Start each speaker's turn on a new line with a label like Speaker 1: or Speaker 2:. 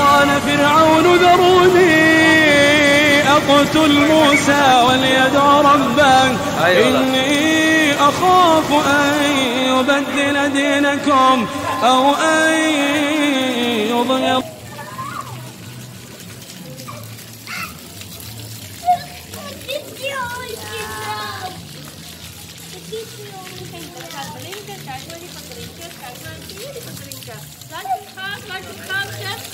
Speaker 1: قال فرعون ذروني أقتل موسى وليدع ربه إني أخاف أن يبدل دينكم أو أن يظهر.
Speaker 2: Laat je gaan, chef.